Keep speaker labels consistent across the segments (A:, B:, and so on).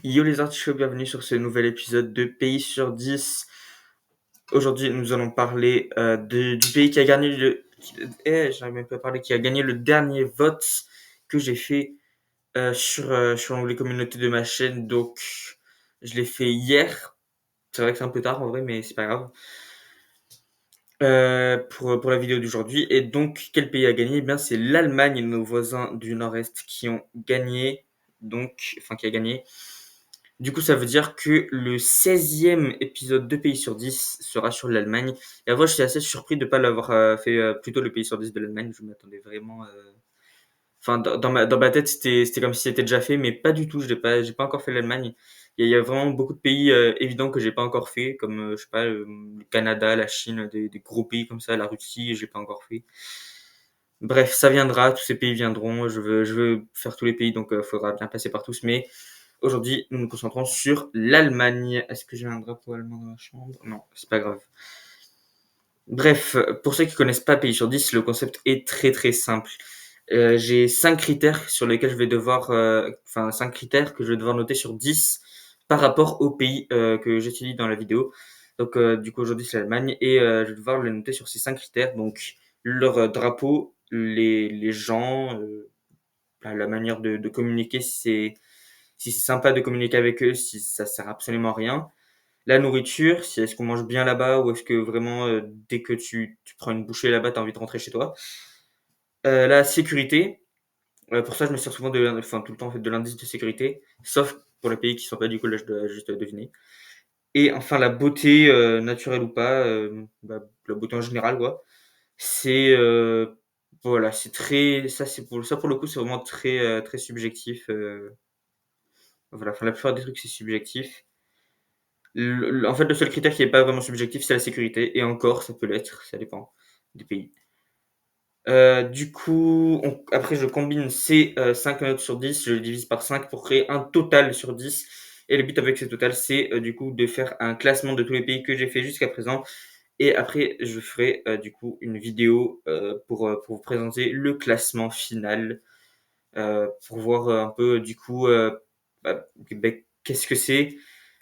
A: Yo les artichauts, bienvenue sur ce nouvel épisode de Pays sur 10. Aujourd'hui, nous allons parler du pays qui a gagné j'arrive même pas à parler, qui a gagné le dernier vote que j'ai fait sur l'onglet communauté de ma chaîne. Donc, je l'ai fait hier. C'est vrai que c'est un peu tard en vrai, mais c'est pas grave. Pour la vidéo d'aujourd'hui. Et donc, quel pays a gagné? Eh bien, c'est l'Allemagne, nos voisins du Nord-Est, qui ont gagné. Qui a gagné. Du coup, ça veut dire que le 16e épisode de Pays sur 10 sera sur l'Allemagne. Et avant, j'étais assez surpris de ne pas l'avoir fait plutôt le Pays sur 10 de l'Allemagne. Je m'attendais vraiment. Enfin, dans ma tête, c'était comme si c'était déjà fait, mais pas du tout. J'ai pas encore fait l'Allemagne. Il y a vraiment beaucoup de pays évidents que j'ai pas encore fait, comme je sais pas, le Canada, la Chine, des gros pays comme ça, la Russie, j'ai pas encore fait. Bref, ça viendra, tous ces pays viendront. Je veux faire tous les pays, donc il faudra bien passer par tous. Mais aujourd'hui, nous nous concentrons sur l'Allemagne. Est-ce que j'ai un drapeau allemand dans ma chambre? Non, c'est pas grave. Bref, pour ceux qui connaissent pas Pays sur 10, le concept est très très simple. J'ai 5 critères sur lesquels je vais devoir, 5 critères que je vais devoir noter sur 10 par rapport au pays que j'étudie dans la vidéo. Donc, du coup, aujourd'hui, c'est l'Allemagne et je vais devoir les noter sur ces 5 critères. Donc, leur drapeau, les gens, la manière de communiquer, si c'est sympa de communiquer avec eux, si ça sert absolument à rien. La nourriture, si est-ce qu'on mange bien là-bas ou est-ce que vraiment dès que tu prends une bouchée là-bas, tu as envie de rentrer chez toi. La sécurité, pour ça je me sers souvent tout le temps en fait, de l'indice de sécurité, sauf pour les pays qui sont pas du coup là je dois juste deviner. Et enfin la beauté, naturelle ou pas, la beauté en général quoi. C'est voilà, c'est très ça pour le coup c'est vraiment très très subjectif. Voilà, enfin la plupart des trucs c'est subjectif. En fait, le seul critère qui est pas vraiment subjectif, c'est la sécurité. Et encore, ça peut l'être, ça dépend des pays. Du coup, après, je combine ces 5 notes sur 10, je les divise par 5 pour créer un total sur 10. Et le but avec ce total, c'est du coup de faire un classement de tous les pays que j'ai fait jusqu'à présent. Et après, je ferai du coup une vidéo pour vous présenter le classement final, pour voir un peu du coup qu'est-ce que c'est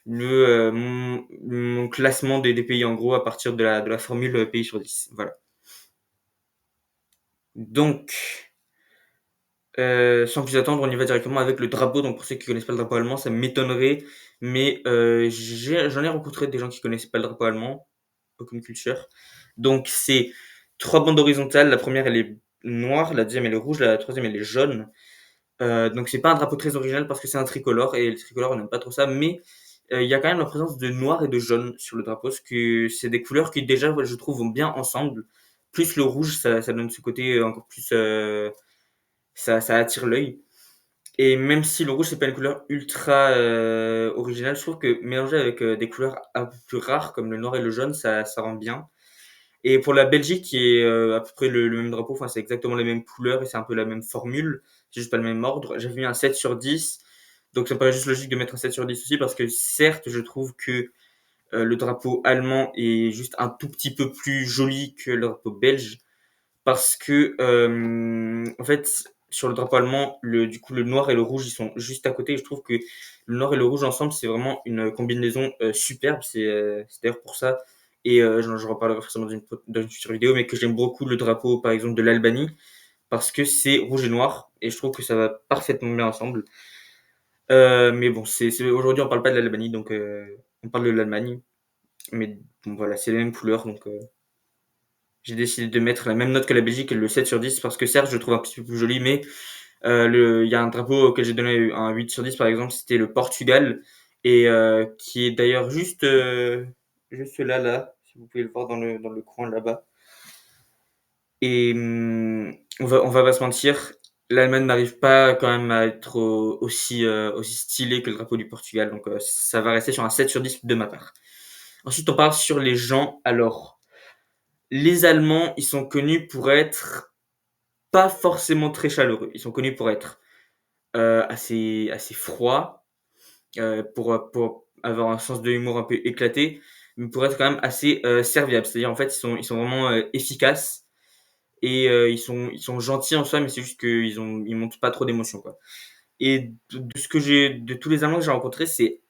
A: mon classement des pays en gros à partir de la formule pays sur 10. Voilà. Donc, sans plus attendre, on y va directement avec le drapeau. Donc, pour ceux qui connaissent pas le drapeau allemand, ça m'étonnerait, mais j'en ai rencontré des gens qui connaissaient pas le drapeau allemand, aucune culture. Donc, c'est 3 bandes horizontales. La première, elle est noire, la deuxième, elle est rouge, la troisième, elle est jaune. Donc, c'est pas un drapeau très original parce que c'est un tricolore et le tricolore, on n'aime pas trop ça, mais il y a quand même la présence de noir et de jaune sur le drapeau, parce que c'est des couleurs qui déjà, je trouve, vont bien ensemble. Plus le rouge, ça donne ce côté encore plus, ça attire l'œil. Et même si le rouge c'est pas une couleur ultra originale, je trouve que mélangé avec des couleurs un peu plus rares comme le noir et le jaune, ça rend bien. Et pour la Belgique, qui est à peu près le même drapeau, enfin c'est exactement les mêmes couleurs et c'est un peu la même formule, c'est juste pas le même ordre. J'avais mis un 7 sur 10, donc ça me paraît juste logique de mettre un 7 sur 10 aussi parce que certes, je trouve que le drapeau allemand est juste un tout petit peu plus joli que le drapeau belge parce que en fait sur le drapeau allemand, du coup le noir et le rouge ils sont juste à côté et je trouve que le noir et le rouge ensemble c'est vraiment une combinaison superbe. C'est d'ailleurs pour ça et je reparlerai forcément dans une future vidéo, mais que j'aime beaucoup le drapeau par exemple de l'Albanie parce que c'est rouge et noir et je trouve que ça va parfaitement bien ensemble. Mais bon, aujourd'hui on parle pas de l'Albanie donc on parle de l'Allemagne, mais bon, voilà, c'est les mêmes couleurs donc j'ai décidé de mettre la même note que la Belgique, le 7 sur 10, parce que certes, je le trouve un petit peu plus joli, mais il y a un drapeau auquel j'ai donné un 8 sur 10, par exemple, c'était le Portugal, et qui est d'ailleurs juste là, si vous pouvez le voir dans le coin là-bas. Et on va pas se mentir, l'Allemagne n'arrive pas quand même à être aussi stylé que le drapeau du Portugal, donc ça va rester sur un 7 sur 10 de ma part. Ensuite, on parle sur les gens. Alors, les Allemands, ils sont connus pour être pas forcément très chaleureux. Ils sont connus pour être assez froids, pour avoir un sens de l'humour un peu éclaté, mais pour être quand même assez serviables. C'est-à-dire en fait ils sont vraiment efficaces et ils sont gentils en soi, mais c'est juste qu'ils montrent pas trop d'émotions quoi. et de ce que de tous les Allemands que j'ai rencontrés, c'est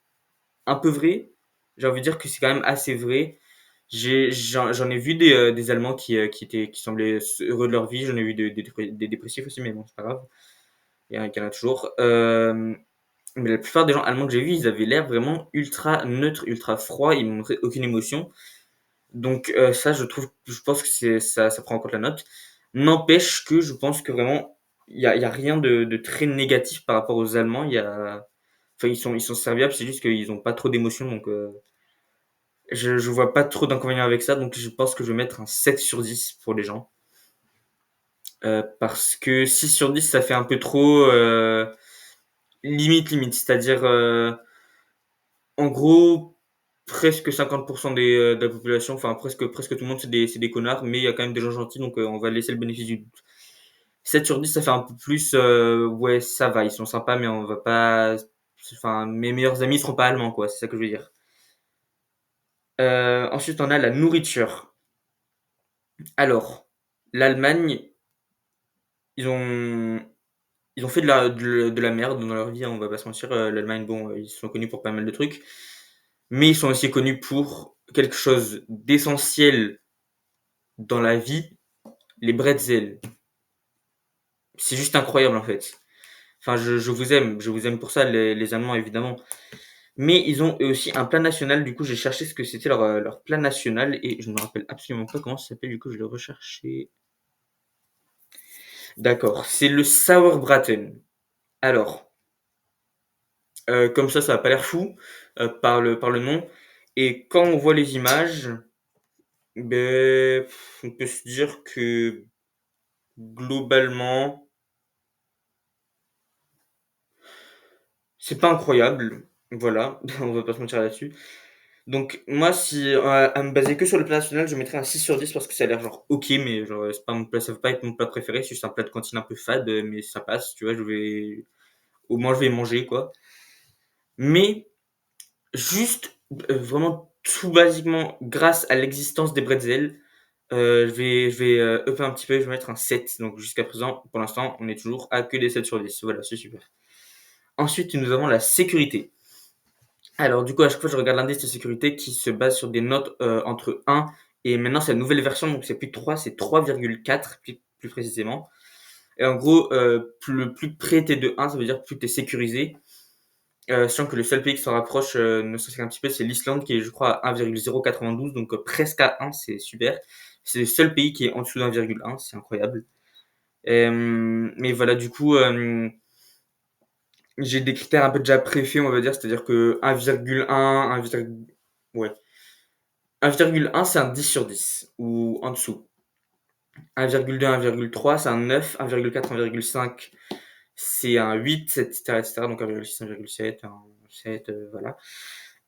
A: un peu vrai. J'ai envie de dire que c'est quand même assez vrai. J'en ai vu des Allemands qui semblaient heureux de leur vie. J'en ai vu des dépressifs aussi, mais bon, c'est pas grave. Il y en a toujours. Mais la plupart des gens allemands que j'ai vus, ils avaient l'air vraiment ultra neutres, ultra froids. Ils montraient aucune émotion. Donc ça, je pense que ça prend en compte la note. N'empêche que je pense que vraiment, il y a rien de très négatif par rapport aux Allemands. Enfin, ils sont serviables, c'est juste qu'ils ont pas trop d'émotions, donc je vois pas trop d'inconvénients avec ça. Donc je pense que je vais mettre un 7 sur 10 pour les gens. Parce que 6 sur 10, ça fait un peu trop limite. C'est-à-dire, en gros, presque 50% de la population, enfin presque tout le monde, c'est des connards, mais il y a quand même des gens gentils, donc on va laisser le bénéfice du doute. 7 sur 10, ça fait un peu plus, ouais, ça va, ils sont sympas, mais on va pas. Enfin, mes meilleurs amis seront pas allemands, quoi, c'est ça que je veux dire. Ensuite, on a la nourriture. Alors, l'Allemagne, ils ont, ils ont fait de la merde dans leur vie, hein, on va pas se mentir. L'Allemagne, bon, ils sont connus pour pas mal de trucs, mais ils sont aussi connus pour quelque chose d'essentiel dans la vie, les bretzels. C'est juste incroyable en fait. Enfin, je vous aime pour ça, les Allemands évidemment. Mais ils ont eux aussi un plat national. Du coup, j'ai cherché ce que c'était leur plat national et je ne me rappelle absolument pas comment ça s'appelle. Du coup, je l'ai recherché. D'accord, c'est le Sauerbraten. Alors, comme ça va pas l'air fou par le nom. Et quand on voit les images, ben, on peut se dire que globalement, c'est pas incroyable. Voilà, on va pas se mentir là-dessus. Donc moi, si à me baser que sur le plat national, je mettrais un 6 sur 10 parce que ça a l'air genre ok, mais genre c'est pas mon plat, ça va pas être mon plat préféré, c'est juste un plat de cantine un peu fade, mais ça passe, tu vois, au moins je vais manger quoi. Mais juste vraiment tout basiquement grâce à l'existence des bretzels, je vais upper un petit peu, je vais mettre un 7. Donc jusqu'à présent, pour l'instant, on est toujours à que des 7 sur 10. Voilà, c'est super. Ensuite, nous avons la sécurité. Alors, du coup, à chaque fois, je regarde l'indice de sécurité qui se base sur des notes entre 1 et maintenant, c'est la nouvelle version, donc c'est plus 3, c'est 3,4 plus précisément. Et en gros, plus près t'es de 1, ça veut dire plus t'es sécurisé. Sachant que le seul pays qui s'en rapproche, ne serait-ce qu'un petit peu, c'est l'Islande qui est, je crois, à 1,092, donc presque à 1, c'est super. C'est le seul pays qui est en dessous d'1,1, c'est incroyable. Mais voilà, du coup, j'ai des critères un peu déjà préfaits, on va dire, c'est-à-dire que 1,1, 1, ouais. 1,1, c'est un 10 sur 10, ou en dessous. 1,2, 1,3, c'est un 9, 1,4, 1,5, c'est un 8, etc., etc., donc 1,6, 1,7, un 7, voilà.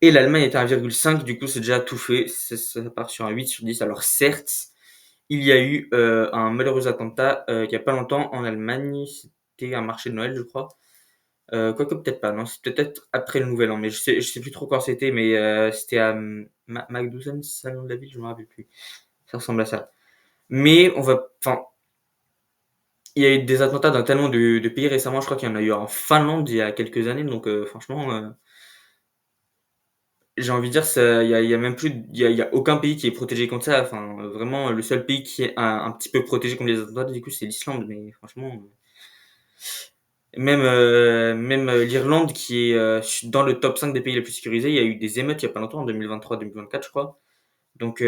A: Et l'Allemagne est à 1,5, du coup, c'est déjà tout fait, ça part sur un 8 sur 10. Alors certes, il y a eu un malheureux attentat il y a pas longtemps en Allemagne, c'était un marché de Noël, je crois. Quoique peut-être pas, non, c'est peut-être après le Nouvel An, mais je sais plus trop quand c'était, mais c'était à Magdusen, salon de la ville, je me rappelle plus. Ça ressemble à ça. Mais enfin, il y a eu des attentats dans tellement de pays récemment. Je crois qu'il y en a eu en Finlande il y a quelques années. Donc franchement, j'ai envie de dire, il y a même plus, il y a aucun pays qui est protégé contre ça. Enfin, vraiment, le seul pays qui est un petit peu protégé contre les attentats, du coup, c'est l'Islande. Mais franchement, même l'Irlande qui est dans le top 5 des pays les plus sécurisés, il y a eu des émeutes il y a pas longtemps, en 2023-2024, je crois. Donc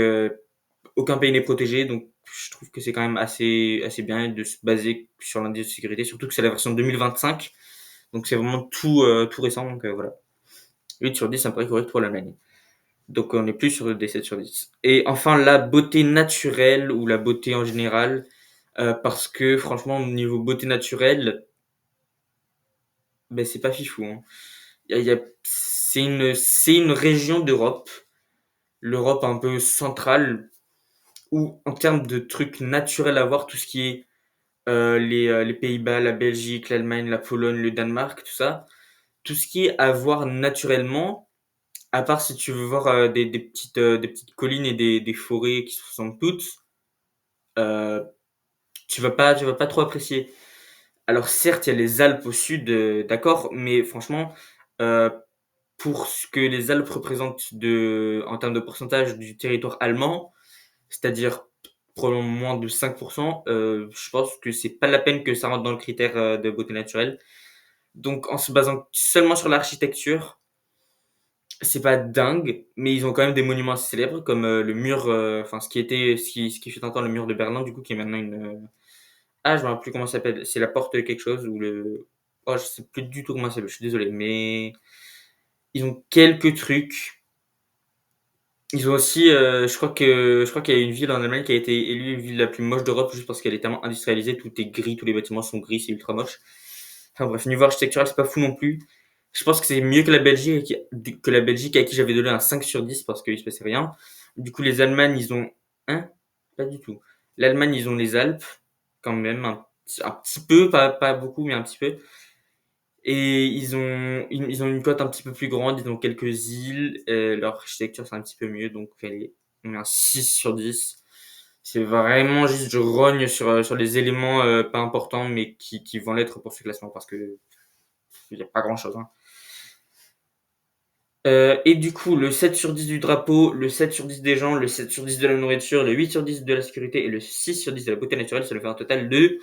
A: aucun pays n'est protégé, donc je trouve que c'est quand même assez bien de se baser sur l'indice de sécurité, surtout que c'est la version 2025, donc c'est vraiment tout récent, donc voilà. 8 sur 10, ça me paraît correct pour l'Allemagne. Donc on est plus sur des 7 sur 10. Et enfin, la beauté naturelle, ou la beauté en général, parce que franchement, au niveau beauté naturelle, ben, c'est pas fifou. Hein. C'est une région d'Europe, l'Europe un peu centrale, où en termes de trucs naturels à voir, tout ce qui est les Pays-Bas, la Belgique, l'Allemagne, la Pologne, le Danemark, tout ça. Tout ce qui est à voir naturellement, à part si tu veux voir des petites collines et des forêts qui se ressemblent toutes, euh, tu vas pas trop apprécier. Alors certes, il y a les Alpes au sud, d'accord, mais franchement, heu, pour ce que les Alpes représentent en termes de pourcentage du territoire allemand, c'est-à-dire probablement moins de 5, je pense que c'est pas la peine que ça rentre dans le critère, de beauté naturelle. Donc en se basant seulement sur l'architecture, c'est pas dingue, mais ils ont quand même des monuments assez célèbres comme, le mur, enfin ce qui fut un temps le mur de Berlin du coup, qui est maintenant je me rappelle plus comment ça s'appelle, c'est la porte quelque chose ou je sais plus du tout comment ça s'appelle, je suis désolé, mais ils ont quelques trucs. Ils ont aussi, je crois qu'il y a une ville en Allemagne qui a été élue ville la plus moche d'Europe juste parce qu'elle est tellement industrialisée, tout est gris, tous les bâtiments sont gris, c'est ultra moche. Enfin bref, niveau architectural, c'est pas fou non plus. Je pense que c'est mieux que la Belgique à qui j'avais donné un 5 sur 10 parce qu'il se passait rien. Du coup, les Allemagnes, ils ont hein? Pas du tout. L'Allemagne, ils ont les Alpes, quand même, un petit peu, pas beaucoup, mais un petit peu. Et ils ont une côte un petit peu plus grande, ils ont quelques îles, leur architecture c'est un petit peu mieux, donc allez, on met un 6 sur 10. C'est vraiment juste je rogne sur les éléments pas importants, mais qui vont l'être pour ce classement parce que il n'y a pas grand chose. Hein. Et du coup, le 7 sur 10 du drapeau, le 7 sur 10 des gens, le 7 sur 10 de la nourriture, le 8 sur 10 de la sécurité et le 6 sur 10 de la beauté naturelle, ça nous fait un total de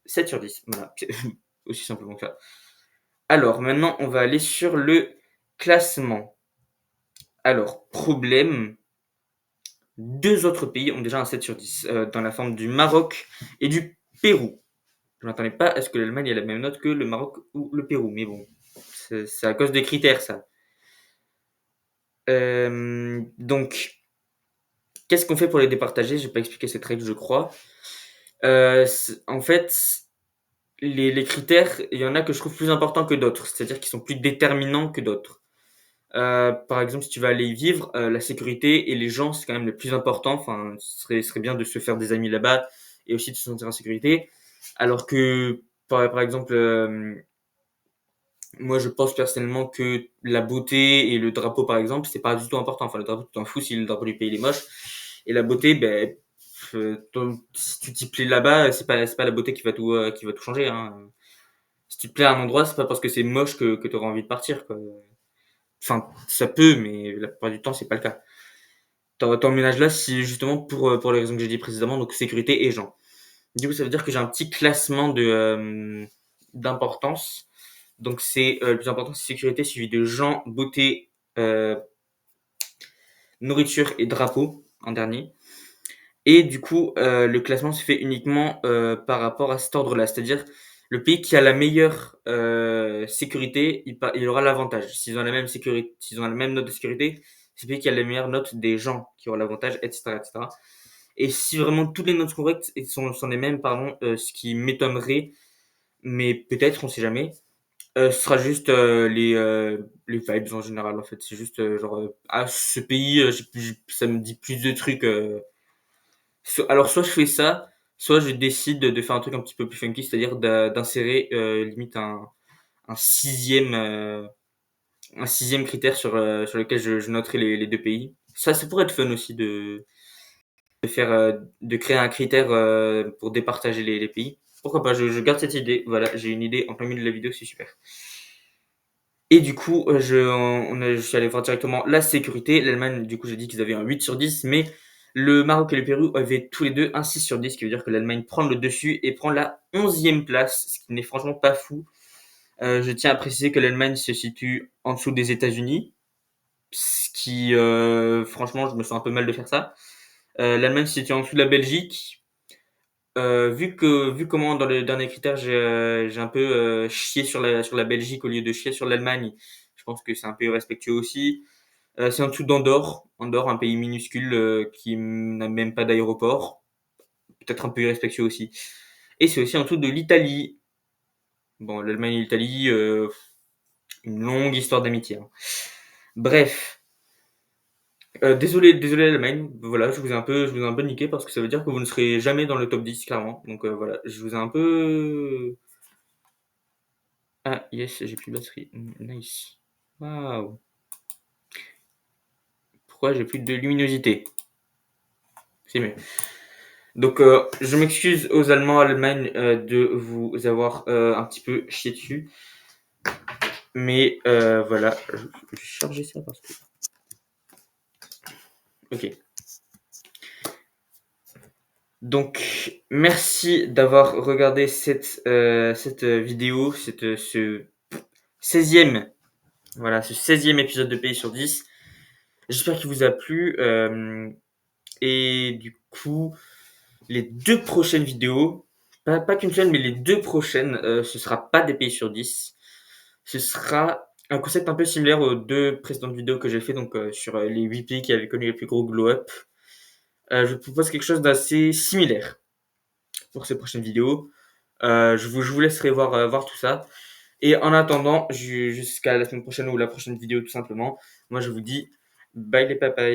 A: 7 sur 10. Voilà, aussi simplement que ça. Alors, maintenant, on va aller sur le classement. Alors, problème, deux autres pays ont déjà un 7 sur 10, dans la forme du Maroc et du Pérou. Je m'attendais pas à ce que l'Allemagne ait la même note que le Maroc ou le Pérou, mais bon, c'est à cause des critères, ça. Donc, qu'est-ce qu'on fait pour les départager? Je vais pas expliquer cette règle, je crois. En fait, les critères, il y en a que je trouve plus importants que d'autres, c'est-à-dire qu'ils sont plus déterminants que d'autres. Par exemple, si tu vas aller y vivre, la sécurité et les gens, c'est quand même le plus important. Enfin, ce serait bien de se faire des amis là-bas et aussi de se sentir en sécurité. Alors que, par exemple, moi, je pense personnellement que la beauté et le drapeau, par exemple, c'est pas du tout important. Enfin, le drapeau, tu t'en fous si le drapeau du pays il est moche. Et la beauté, ben, si tu t'y plais là-bas, c'est pas la beauté qui va tout changer. Hein. Si tu te plais à un endroit, c'est pas parce que c'est moche que tu auras envie de partir, quoi. Enfin, ça peut, mais la plupart du temps, c'est pas le cas. T'emménages là, c'est justement pour les raisons que j'ai dit précédemment, donc sécurité et gens. Du coup, ça veut dire que j'ai un petit classement d'importance. Donc, c'est le plus important, c'est sécurité, suivi de gens, beauté, euh, nourriture et drapeau en dernier. Et du coup, le classement se fait uniquement par rapport à cet ordre-là, c'est-à-dire le pays qui a la meilleure sécurité, il aura l'avantage. S'ils ont la même note de sécurité, c'est le pays qui a la meilleure note des gens qui aura l'avantage, etc., etc. Et si vraiment toutes les notes sont correctes et sont les mêmes, pardon, ce qui m'étonnerait, mais peut-être, on sait jamais, ce sera juste les vibes en général. En fait, c'est juste genre ce pays, ça me dit plus de trucs. Alors soit je fais ça, soit je décide de faire un truc un petit peu plus funky, c'est-à-dire d'insérer limite un un sixième critère sur lequel je noterai les deux pays. Ça pourrait être fun aussi de créer un critère pour départager les pays. Pourquoi pas, je garde cette idée. Voilà, j'ai une idée en plein milieu de la vidéo, c'est super. Et du coup, je suis allé voir directement la sécurité. L'Allemagne, du coup, j'ai dit qu'ils avaient un 8 sur 10, mais le Maroc et le Pérou avaient tous les deux un 6 sur 10, ce qui veut dire que l'Allemagne prend le dessus et prend la 11e place, ce qui n'est franchement pas fou. Je tiens à préciser que l'Allemagne se situe en dessous des États-Unis, ce qui, franchement, je me sens un peu mal de faire ça. L'Allemagne se situe en dessous de la Belgique. Vu comment dans le dernier critère j'ai un peu chié sur la Belgique au lieu de chier sur l'Allemagne, je pense que c'est un peu irrespectueux aussi. C'est en dessous d'Andorre. Andorre, un pays minuscule qui n'a même pas d'aéroport. Peut-être un peu irrespectueux aussi. Et c'est aussi en dessous de l'Italie. Bon, l'Allemagne et l'Italie, une longue histoire d'amitié. Hein. Bref, désolé l'Allemagne. Voilà, je vous ai un peu niqué parce que ça veut dire que vous ne serez jamais dans le top 10 clairement. Donc voilà, je vous ai un peu. Ah yes, j'ai plus de batterie. Nice. Waouh. Pourquoi j'ai plus de luminosité? C'est mieux. Donc, je m'excuse aux Allemands, à l'Allemagne, de vous avoir un petit peu chié dessus. Mais voilà, je vais charger ça parce que. Ok. Donc, merci d'avoir regardé cette vidéo, ce 16e, voilà, ce 16e épisode de Pays sur 10. J'espère qu'il vous a plu. Et du coup, les deux prochaines vidéos, pas qu'une seule, mais les deux prochaines, ce sera pas des Pays sur 10. Ce sera un concept un peu similaire aux deux précédentes vidéos que j'ai fait, donc sur les 8 pays qui avaient connu les plus gros glow-up. Je vous propose quelque chose d'assez similaire pour ces prochaines vidéos. Je vous laisserai voir tout ça. Et en attendant, jusqu'à la semaine prochaine ou la prochaine vidéo tout simplement, moi je vous dis bye les papayes.